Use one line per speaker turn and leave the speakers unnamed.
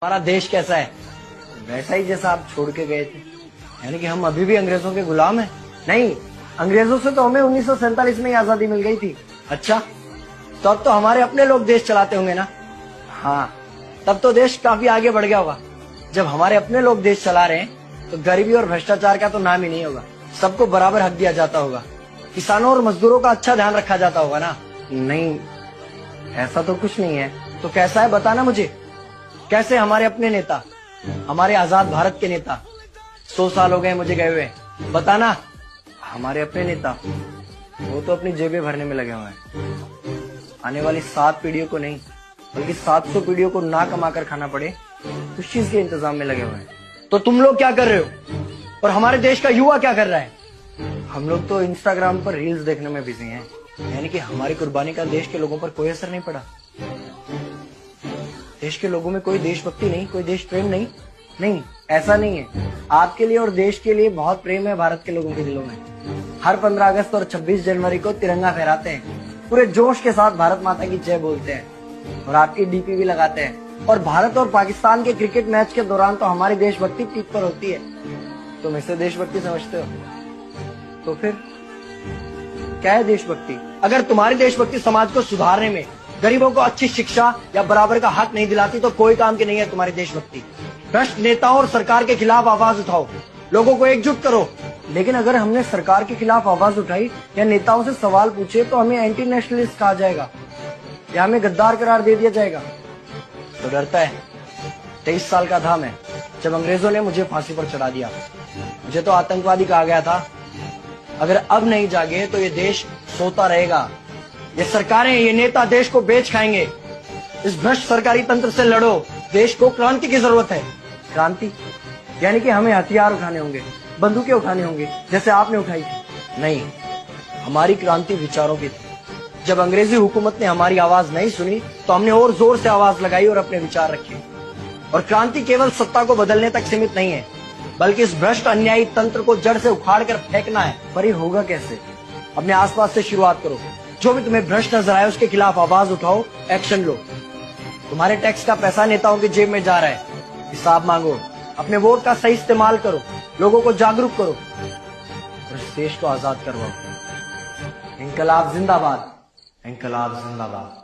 हमारा देश कैसा है? वैसा ही जैसा आप छोड़ के गए थे। यानी कि हम अभी भी अंग्रेजों के गुलाम हैं? नहीं, अंग्रेजों से तो हमें 1947 में ही आजादी मिल गई थी। अच्छा, तो अब तो हमारे अपने लोग देश चलाते होंगे ना? हाँ, तब तो देश काफी आगे बढ़ गया होगा। जब हमारे अपने लोग देश चला रहे हैं तो गरीबी और भ्रष्टाचार का तो नाम ही नहीं होगा। सबको बराबर हक दिया जाता होगा, किसानों और मजदूरों का अच्छा ध्यान रखा जाता होगा ना? नहीं, ऐसा तो कुछ नहीं है। तो कैसा है बताना मुझे। कैसे हमारे अपने नेता, हमारे आजाद भारत के नेता, 100 साल हो गए मुझे गए हुए, बताना। हमारे अपने नेता वो तो अपनी जेबें भरने में लगे हुए हैं। आने वाली 7 पीढ़ियों को नहीं बल्कि 700 पीढ़ियों को ना कमा कर खाना पड़े उस चीज के इंतजाम में लगे हुए हैं। तो तुम लोग क्या कर रहे हो और हमारे देश का युवा क्या कर रहा है? हम लोग तो इंस्टाग्राम पर रील्स देखने में बिजी हैं। यानी कि हमारी कुर्बानी का देश के लोगों पर कोई असर नहीं पड़ा। देश के लोगों में कोई देशभक्ति नहीं, कोई देश प्रेम नहीं। नहीं, ऐसा नहीं है। आपके लिए और देश के लिए बहुत प्रेम है भारत के लोगों के दिलों में। हर 15 अगस्त और 26 जनवरी को तिरंगा फहराते हैं, पूरे जोश के साथ भारत माता की जय बोलते हैं और आपकी डीपी भी लगाते हैं। और भारत और पाकिस्तान के क्रिकेट मैच के दौरान तो हमारी देशभक्ति पीक पर होती है। तुम इसे देशभक्ति समझते हो? तो फिर क्या है देशभक्ति? अगर तुम्हारी देशभक्ति समाज को सुधारने में, गरीबों को अच्छी शिक्षा या बराबर का हक नहीं दिलाती तो कोई काम की नहीं है तुम्हारी देशभक्ति। भ्रष्ट नेताओं और सरकार के खिलाफ आवाज उठाओ, लोगों को एकजुट करो। लेकिन अगर हमने सरकार के खिलाफ आवाज उठाई या नेताओं से सवाल पूछे तो हमें एंटी नेशनलिस्ट कहा जाएगा या हमें गद्दार करार दे दिया जाएगा। तो डरता है? 23 साल का था मैं जब अंग्रेजों ने मुझे फांसी पर चढ़ा दिया। मुझे तो आतंकवादी कहा गया था। अगर अब नहीं जागे तो ये देश सोता रहेगा। ये सरकारें, ये नेता देश को बेच खाएंगे। इस भ्रष्ट सरकारी तंत्र से लड़ो। देश को क्रांति की जरूरत है। क्रांति यानी कि हमें हथियार उठाने होंगे, बंदूकें उठानी होंगी जैसे आपने उठाई थी। नहीं, हमारी क्रांति विचारों की थी। जब अंग्रेजी हुकूमत ने हमारी आवाज नहीं सुनी तो हमने और जोर से आवाज लगाई और अपने विचार रखे। और क्रांति केवल सत्ता को बदलने तक सीमित नहीं है, बल्कि इस भ्रष्ट अन्यायी तंत्र को जड़ से उखाड़ कर फेंकना है। पर ये होगा कैसे? अपने आसपास से शुरुआत करो। जो भी तुम्हें भ्रष्ट नजर आए उसके खिलाफ आवाज उठाओ, एक्शन लो। तुम्हारे टैक्स का पैसा नेताओं की जेब में जा रहा है, हिसाब मांगो। अपने वोट का सही इस्तेमाल करो, लोगों को जागरूक करो और इस देश को आजाद करवाओ। इंकलाब जिंदाबाद, इंकलाब जिंदाबाद।